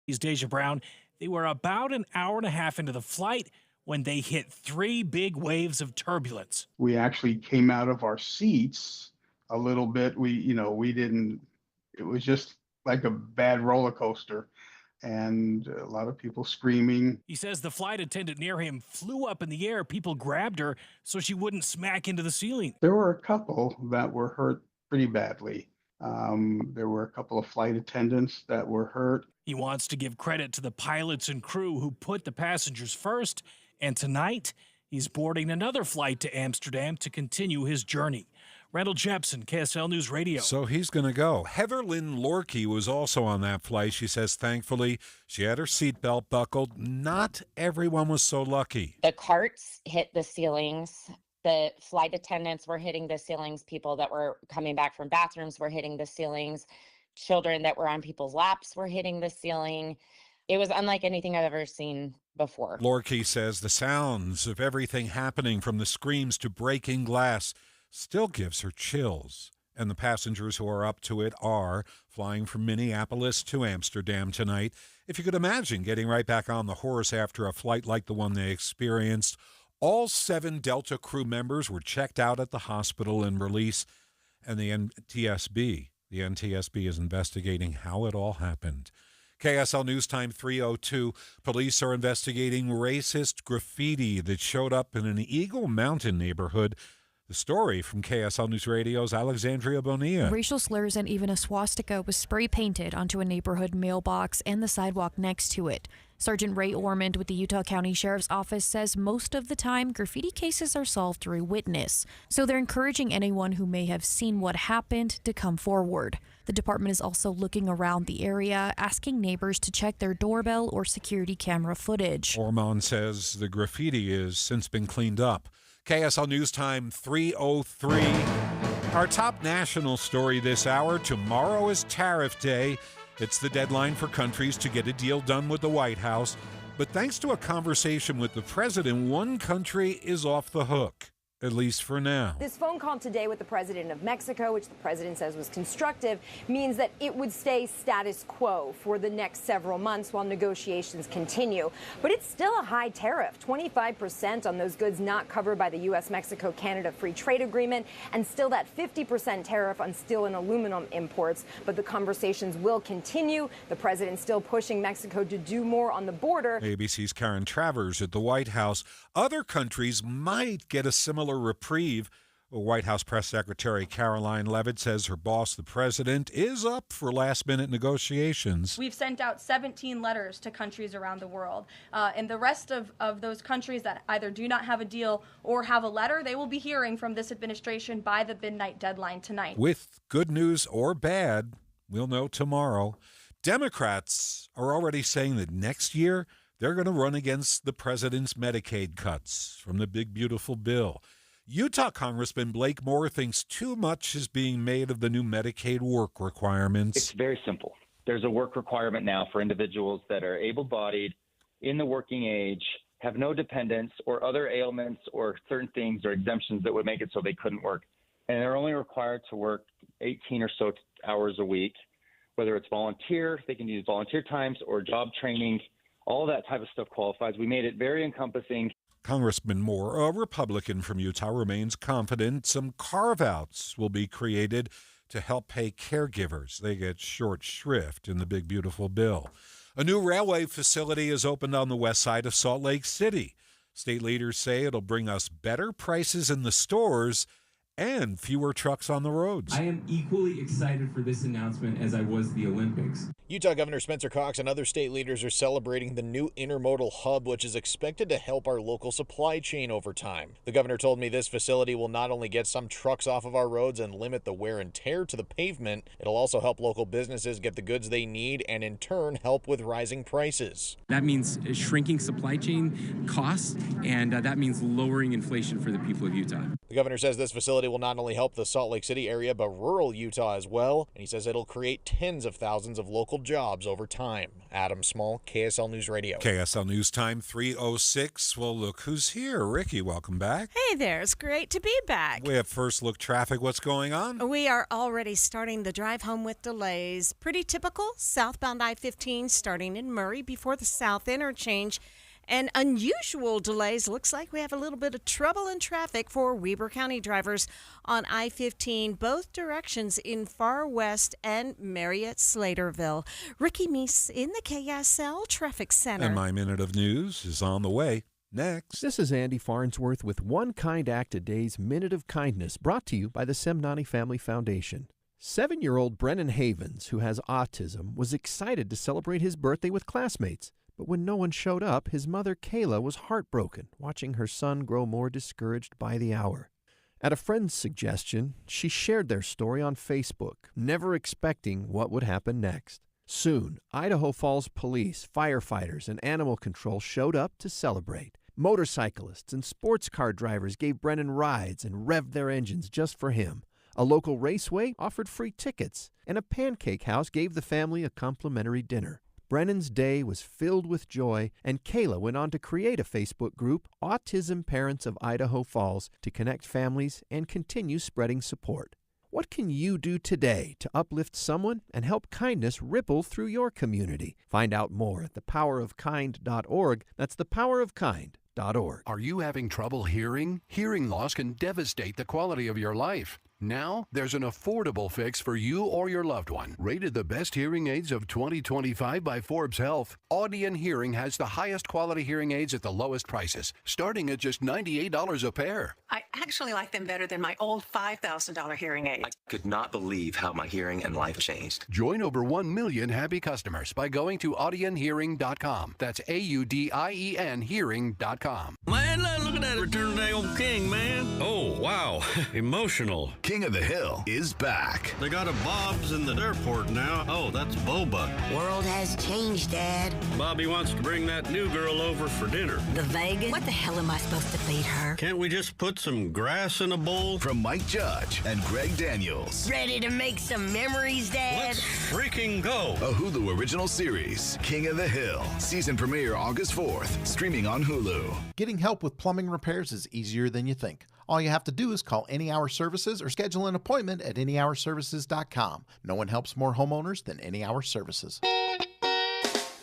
Deja Brown, they were about an hour and a half into the flight when they hit three big waves of turbulence. We actually came out of our seats a little bit. We didn't, it was just like a bad roller coaster and a lot of people screaming. He says the flight attendant near him flew up in the air. People grabbed her so she wouldn't smack into the ceiling. There were a couple that were hurt pretty badly. There were a couple of flight attendants that were hurt. He wants to give credit to the pilots and crew who put the passengers first, and tonight he's boarding another flight to Amsterdam to continue his journey. Randall Jepson, KSL News Radio. So he's going to go. Heather Lynn Lorkey was also on that flight. She says, thankfully, she had her seatbelt buckled. Not everyone was so lucky. The carts hit the ceilings. The flight attendants were hitting the ceilings. People that were coming back from bathrooms were hitting the ceilings. Children that were on people's laps were hitting the ceiling. It was unlike anything I've ever seen before. Lorkey says the sounds of everything happening, from the screams to breaking glass, still gives her chills. And the passengers who are up to it are flying from Minneapolis to Amsterdam tonight. If you could imagine getting right back on the horse after a flight like the one they experienced. All 7 Delta crew members were checked out at the hospital and released, and the NTSB is investigating how it all happened. KSL News Time 3:02. Police are investigating racist graffiti that showed up in an Eagle Mountain neighborhood. The story from KSL News Radio's Alexandria Bonilla. Racial slurs and even a swastika was spray painted onto a neighborhood mailbox and the sidewalk next to it. Sergeant Ray Ormond with the Utah County Sheriff's Office says most of the time graffiti cases are solved through witness. So they're encouraging anyone who may have seen what happened to come forward. The department is also looking around the area, asking neighbors to check their doorbell or security camera footage. Ormond says the graffiti has since been cleaned up. KSL News Time 3:03. Our top national story this hour. Tomorrow is Tariff Day. It's the deadline for countries to get a deal done with the White House. But thanks to a conversation with the president, one country is off the hook, at least for now. This phone call today with the president of Mexico, which the president says was constructive, means that it would stay status quo for the next several months while negotiations continue. But it's still a high tariff, 25% on those goods not covered by the U.S.-Mexico-Canada Free Trade Agreement, and still that 50% tariff on steel and aluminum imports. But the conversations will continue. The president's still pushing Mexico to do more on the border. ABC's Karen Travers at the White House. Other countries might get a similar reprieve. White House Press Secretary Caroline Leavitt says her boss, the president, is up for last-minute negotiations. We've sent out 17 letters to countries around the world. And the rest of those countries that either do not have a deal or have a letter, they will be hearing from this administration by the midnight deadline tonight. With good news or bad, we'll know tomorrow. Democrats are already saying that next year they're going to run against the president's Medicaid cuts from the big, beautiful bill. Utah Congressman Blake Moore thinks too much is being made of the new Medicaid work requirements. It's very simple. There's a work requirement now for individuals that are able-bodied, in the working age, have no dependents or other ailments or certain things or exemptions that would make it so they couldn't work. And they're only required to work 18 or so hours a week, whether it's volunteer, they can use volunteer times or job training. All that type of stuff qualifies. We made it very encompassing. Congressman Moore, a Republican from Utah, remains confident some carve-outs will be created to help pay caregivers. They get short shrift in the big, beautiful bill. A new railway facility is opened on the west side of Salt Lake City. State leaders say it'll bring us better prices in the stores and fewer trucks on the roads. I am equally excited for this announcement as I was the Olympics. Utah Governor Spencer Cox and other state leaders are celebrating the new intermodal hub, which is expected to help our local supply chain over time. The governor told me this facility will not only get some trucks off of our roads and limit the wear and tear to the pavement, it'll also help local businesses get the goods they need and in turn help with rising prices. That means shrinking supply chain costs, and that means lowering inflation for the people of Utah. The governor says this facility facility will not only help the Salt Lake City area, but rural Utah as well. And he says it'll create tens of thousands of local jobs over time. Adam Small, KSL News Radio. KSL News Time 3:06. Well, look who's here. Ricky, welcome back. Hey there, it's great to be back. We have first look traffic. What's going on? We are already starting the drive home with delays. Pretty typical. Southbound I-15 starting in Murray before the South Interchange. And unusual delays. Looks like we have a little bit of trouble in traffic for Weber County drivers on I-15, both directions in Far West and Marriott-Slaterville. Ricky Meese in the KSL Traffic Center. And my minute of news is on the way. Next. This is Andy Farnsworth with One Kind Act a Day's Minute of Kindness, brought to you by the Semnani Family Foundation. 7-year-old Brennan Havens, who has autism, was excited to celebrate his birthday with classmates. But when no one showed up, his mother, Kayla, was heartbroken, watching her son grow more discouraged by the hour. At a friend's suggestion, she shared their story on Facebook, never expecting what would happen next. Soon, Idaho Falls police, firefighters, and animal control showed up to celebrate. Motorcyclists and sports car drivers gave Brennan rides and revved their engines just for him. A local raceway offered free tickets, and a pancake house gave the family a complimentary dinner. Brennan's day was filled with joy, and Kayla went on to create a Facebook group, Autism Parents of Idaho Falls, to connect families and continue spreading support. What can you do today to uplift someone and help kindness ripple through your community? Find out more at thepowerofkind.org. That's thepowerofkind.org. Are you having trouble hearing? Hearing loss can devastate the quality of your life. Now, there's an affordable fix for you or your loved one. Rated the best hearing aids of 2025 by Forbes Health, Audion Hearing has the highest quality hearing aids at the lowest prices, starting at just $98 a pair. I actually like them better than my old $5,000 hearing aid. I could not believe how my hearing and life changed. Join over 1 million happy customers by going to audionhearing.com. That's AUDIEN hearing.com. Man, look at that return day old king, man. Oh, wow. Emotional. King of the Hill is back. They got a Bob's in the airport now. Oh, that's Boba. World has changed, Dad. Bobby wants to bring that new girl over for dinner. The vegan? What the hell am I supposed to feed her? Can't we just put some grass in a bowl? From Mike Judge and Greg Daniels. Ready to make some memories, Dad? Let's freaking go. A Hulu original series, King of the Hill. Season premiere August 4th, streaming on Hulu. Getting help with plumbing repairs is easier than you think. All you have to do is call Any Hour Services or schedule an appointment at anyhourservices.com. No one helps more homeowners than Any Hour Services.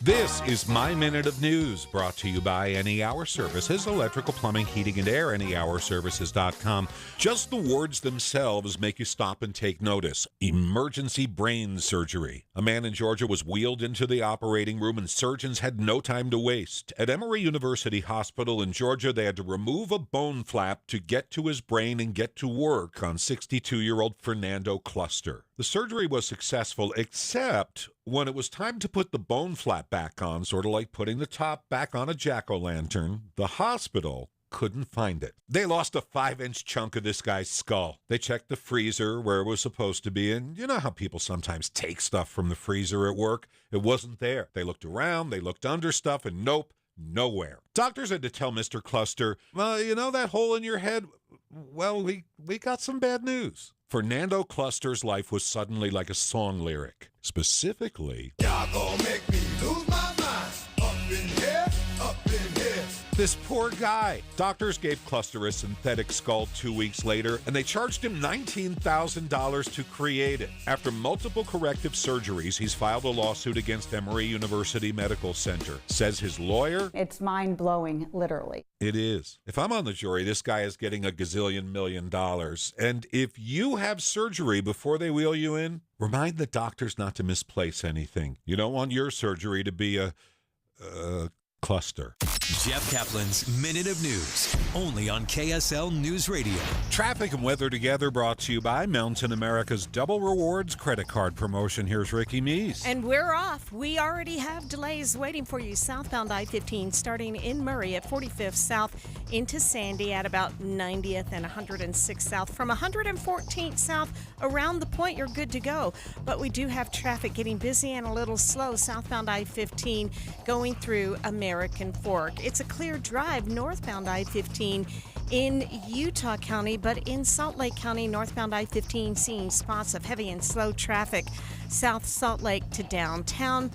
This is My Minute of News, brought to you by Any Hour Services, electrical, plumbing, heating, and air, anyhourservices.com. Just the words themselves make you stop and take notice. Emergency brain surgery. A man in Georgia was wheeled into the operating room, and surgeons had no time to waste. At Emory University Hospital in Georgia, they had to remove a bone flap to get to his brain and get to work on 62-year-old Fernando Cluster. The surgery was successful, except when it was time to put the bone flap back on, sort of like putting the top back on a jack-o'-lantern, the hospital couldn't find it. They lost a 5-inch chunk of this guy's skull. They checked the freezer where it was supposed to be, and you know how people sometimes take stuff from the freezer at work? It wasn't there. They looked around, they looked under stuff, and nope, nowhere. Doctors had to tell Mr. Cluster, well, you know that hole in your head? Well, we got some bad news. Fernando Cluster's life was suddenly like a song lyric. Specifically, y'all gonna make me lose my mind. Up in here, up in here. This poor guy. Doctors gave Cluster a synthetic skull 2 weeks later, and they charged him $19,000 to create it. After multiple corrective surgeries, he's filed a lawsuit against Emory University Medical Center. Says his lawyer, it's mind-blowing, literally. It is. If I'm on the jury, this guy is getting $1 gazillion million. And if you have surgery before they wheel you in, remind the doctors not to misplace anything. You don't want your surgery to be a cluster. Jeff Caplan's Minute of News, only on KSL News Radio. Traffic and weather together, brought to you by Mountain America's Double Rewards credit card promotion. Here's Ricky Meese. And we're off. We already have delays waiting for you. Southbound I-15 starting in Murray at 45th South into Sandy at about 90th and 106th South. From 114th South around the point, you're good to go. But we do have traffic getting busy and a little slow. Southbound I-15 going through a Eric and Fork. It's a clear drive northbound I-15 in Utah County, but in Salt Lake County, northbound I-15 seeing spots of heavy and slow traffic south Salt Lake to downtown.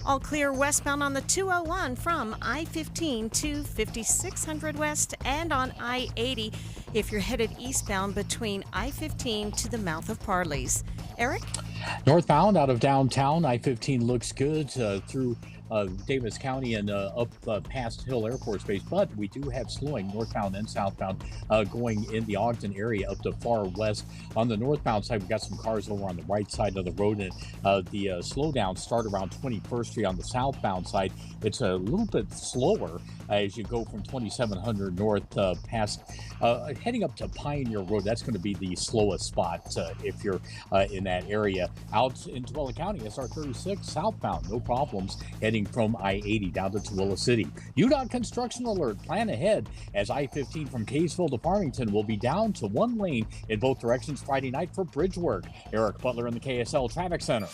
All clear westbound on the 201 from I-15 to 5600 West and on I-80 if you're headed eastbound between I-15 to the mouth of Parley's. Eric? Northbound out of downtown, I-15 looks good through Davis County and up past Hill Air Force Base, but we do have slowing northbound and southbound going in the Ogden area up to far west. On the northbound side, we've got some cars over on the right side of the road, and the slowdowns start around 21st Street. On the southbound side, it's a little bit slower as you go from 2700 north past heading up to Pioneer Road. That's going to be the slowest spot if you're in that area. Out in Tooele County, SR 36 southbound, no problems heading from I-80 down to Tooele City. UDOT construction alert. Plan ahead as I-15 from Kaysville to Farmington will be down to one lane in both directions Friday night for bridge work. Eric Butler in the KSL Traffic Center.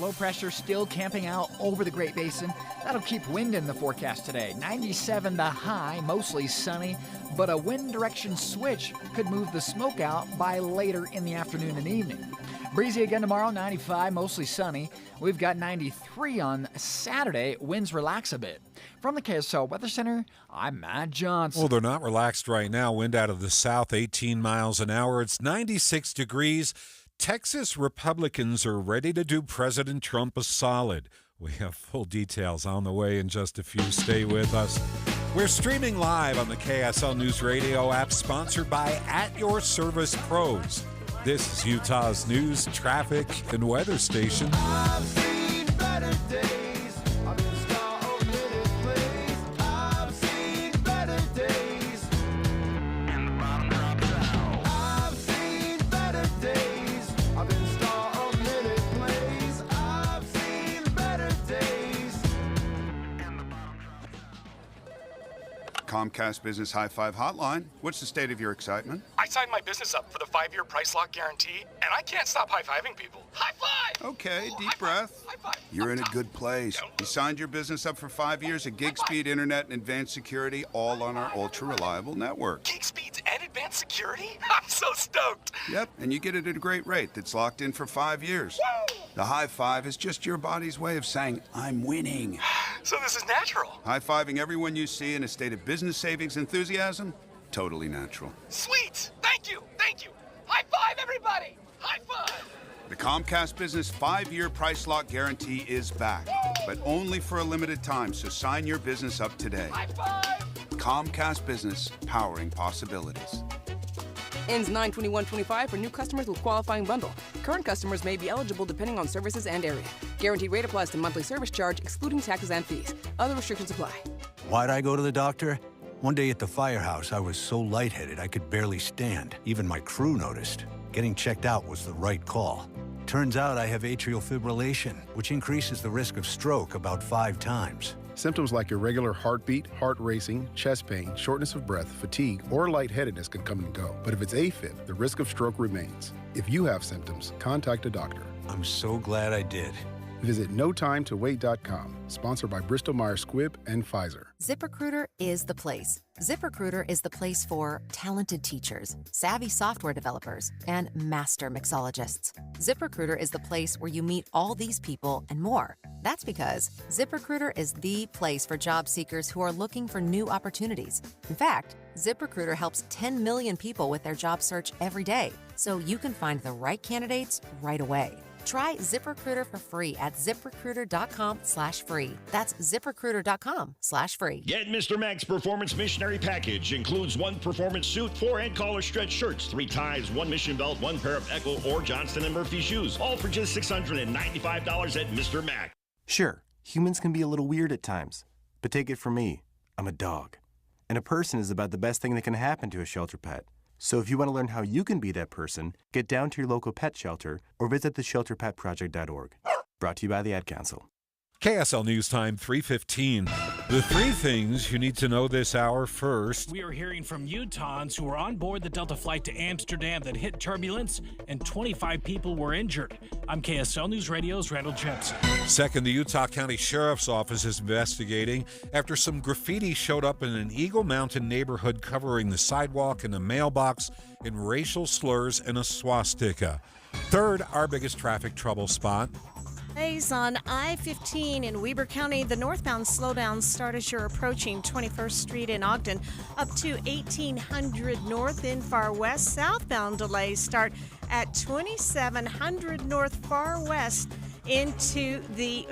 Low pressure still camping out over the Great Basin. That'll keep wind in the forecast today. 97 the high, mostly sunny, but a wind direction switch could move the smoke out by later in the afternoon and evening. Breezy again tomorrow, 95, mostly sunny. We've got 93 on Saturday. Winds relax a bit. From the KSL Weather Center, I'm Matt Johnson. Well, they're not relaxed right now. Wind out of the south, 18 miles an hour. It's 96 degrees. Texas Republicans are ready to do President Trump a solid. We have full details on the way in just a few. Stay with us. We're streaming live on the KSL News Radio app, sponsored by At Your Service Pros. This is Utah's news, traffic, and weather station. I've seen better days. I've been star of many plays. I've seen better days. And the bottom drops out. I've seen better days. I've been star of many plays. I've seen better days. And the bottom drops out. Comcast Business High Five Hotline. What's the state of your excitement? I signed my business up for the 5-year price lock guarantee, and I can't stop high-fiving people. High five! Okay, Oh, deep high breath. Five, high five. You're in a good place. You signed your business up for 5 years of gig speed internet and advanced security, all on our ultra-reliable network. Gig speeds and advanced security? I'm so stoked. Yep, and you get it at a great rate that's locked in for 5 years. Woo! The high five is just your body's way of saying, I'm winning. So this is natural. High-fiving everyone you see in a state of business savings enthusiasm? Totally natural. Sweet! Thank you! Thank you! High five, everybody! High five! The Comcast Business 5-year price lock guarantee is back, but only for a limited time, so sign your business up today. High five! Comcast Business, powering possibilities. Ends 9/21/25 for new customers with qualifying bundle. Current customers may be eligible depending on services and area. Guaranteed rate applies to monthly service charge, excluding taxes and fees. Other restrictions apply. Why'd I go to the doctor? One day at the firehouse, I was so lightheaded I could barely stand. Even my crew noticed. Getting checked out was the right call. Turns out I have atrial fibrillation, which increases the risk of stroke about 5 times. Symptoms like irregular heartbeat, heart racing, chest pain, shortness of breath, fatigue, or lightheadedness can come and go. But if it's AFib, the risk of stroke remains. If you have symptoms, contact a doctor. I'm so glad I did. Visit NoTimeToWait.com, sponsored by Bristol-Myers Squibb and Pfizer. ZipRecruiter is the place. ZipRecruiter is the place for talented teachers, savvy software developers, and master mixologists. ZipRecruiter is the place where you meet all these people and more. That's because ZipRecruiter is the place for job seekers who are looking for new opportunities. In fact, ZipRecruiter helps 10 million people with their job search every day, so you can find the right candidates right away. Try ZipRecruiter for free at ZipRecruiter.com/free. That's ZipRecruiter.com/free. Get Mr. Mac's Performance Missionary Package. Includes 1 performance suit, 4 and collar stretch shirts, 3 ties, 1 mission belt, 1 pair of Echo or Johnston & Murphy shoes. All for just $695 at Mr. Mac. Sure, humans can be a little weird at times. But take it from me, I'm a dog. And a person is about the best thing that can happen to a shelter pet. So if you want to learn how you can be that person, get down to your local pet shelter or visit theshelterpetproject.org. Brought to you by the Ad Council. KSL News Time, 3:15. The three things you need to know this hour first. We are hearing from Utahns who were on board the Delta flight to Amsterdam that hit turbulence, and 25 people were injured. I'm KSL News Radio's Randall Jepson. Second, the Utah County Sheriff's Office is investigating after some graffiti showed up in an Eagle Mountain neighborhood covering the sidewalk and a mailbox in racial slurs and a swastika. Third, our biggest traffic trouble spot. Delays on I-15 in Weber County. The northbound slowdowns start as you're approaching 21st Street in Ogden, up to 1800 north in Far West. Southbound delays start at 2700 north Far West into the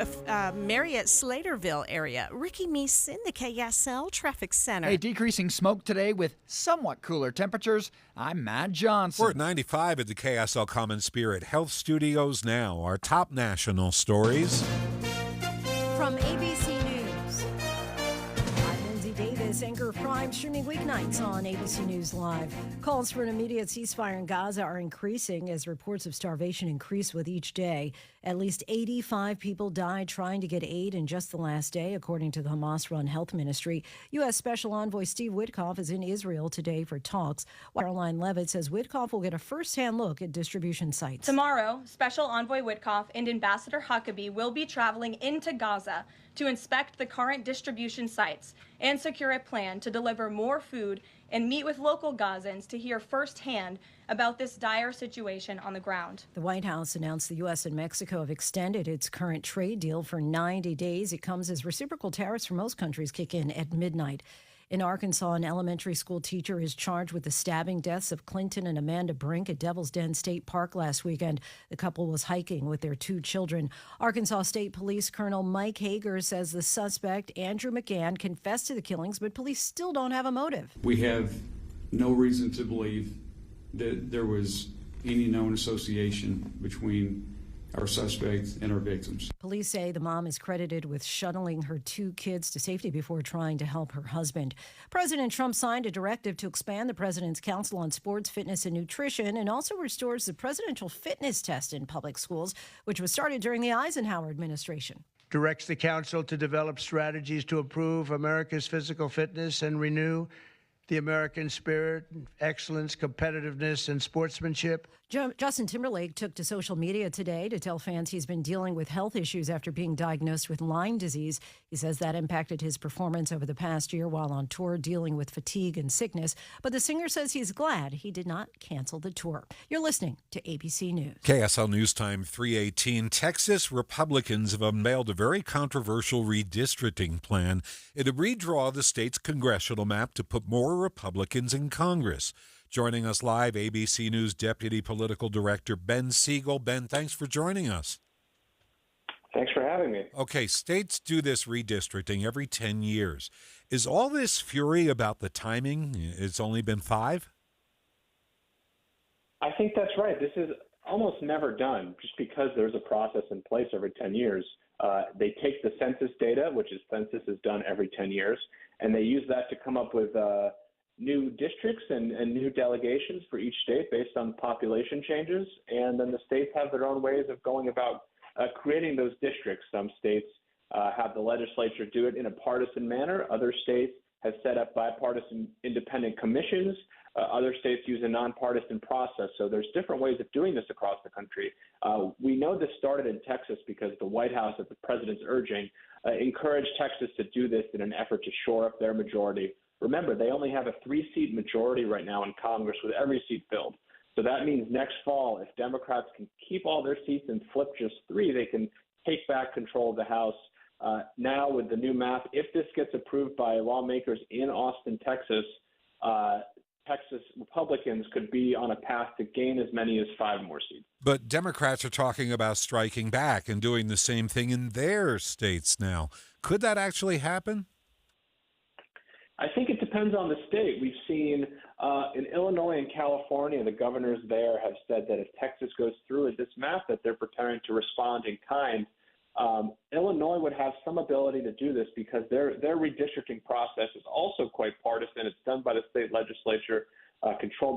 Marriott-Slaterville area. Ricky Meese in the KSL Traffic Center. Hey, decreasing smoke today with somewhat cooler temperatures. I'm Matt Johnson. We're at 95 at the KSL Common Spirit Health Studios now. Our top national stories. From ABC News, I'm Lindsay Davis, anchor of Prime, streaming weeknights on ABC News Live. Calls for an immediate ceasefire in Gaza are increasing as reports of starvation increase with each day. At least 85 people died trying to get aid in just the last day, according to the Hamas-run health ministry. U.S. Special Envoy Steve Witkoff is in Israel today for talks. Caroline Levitt says Witkoff will get a first-hand look at distribution sites. Tomorrow, Special Envoy Witkoff and Ambassador Huckabee will be traveling into Gaza to inspect the current distribution sites and secure a plan to deliver more food and meet with local Gazans to hear firsthand about this dire situation on the ground. The White House announced the U.S. and Mexico have extended its current trade deal for 90 days. It comes as reciprocal tariffs for most countries kick in at midnight. In Arkansas, an elementary school teacher is charged with the stabbing deaths of Clinton and Amanda Brink at Devil's Den State Park last weekend. The couple was hiking with their 2 children. Arkansas State Police Colonel Mike Hager says the suspect, Andrew McGann, confessed to the killings, but police still don't have a motive. We have no reason to believe that there was any known association between our suspects and our victims. Police say the mom is credited with shuttling her 2 kids to safety before trying to help her husband. President Trump signed a directive to expand the President's Council on Sports, Fitness, and Nutrition, and also restores the presidential fitness test in public schools, which was started during the Eisenhower administration. Directs the council to develop strategies to improve America's physical fitness and renew the American spirit, excellence, competitiveness, and sportsmanship. Justin Timberlake took to social media today to tell fans he's been dealing with health issues after being diagnosed with Lyme disease. He says that impacted his performance over the past year while on tour dealing with fatigue and sickness. But the singer says he's glad he did not cancel the tour. You're listening to ABC News. KSL News Time 3:18. Texas Republicans have unveiled a very controversial redistricting plan. It'll redraw the state's congressional map to put more Republicans in Congress. Joining us live, ABC News Deputy Political Director Ben Siegel. Ben, thanks for joining us. Thanks for having me. Okay, states do this redistricting every 10 years. Is all this fury about the timing? It's only been 5? I think that's right. This is almost never done just because there's a process in place every 10 years. They take the census data, which is census is done every 10 years, and they use that to come up with new districts and new delegations for each state based on population changes. And then the states have their own ways of going about creating those districts. Some states have the legislature do it in a partisan manner. Other states have set up bipartisan independent commissions. Other states use a nonpartisan process. So there's different ways of doing this across the country. We know this started in Texas because the White House, at the president's urging, encouraged Texas to do this in an effort to shore up their majority. Remember, they only have a 3-seat majority right now in Congress with every seat filled. So that means next fall, if Democrats can keep all their seats and flip just 3, they can take back control of the House. Now with the new map, if this gets approved by lawmakers in Austin, Texas, Texas Republicans could be on a path to gain as many as 5 more seats. But Democrats are talking about striking back and doing the same thing in their states now. Could that actually happen? I think it depends on the state. We've seen in Illinois and California, the governors there have said that if Texas goes through with this map, that they're preparing to respond in kind. Illinois would have some ability to do this because their redistricting process is also quite partisan. It's done by the state legislature, controlled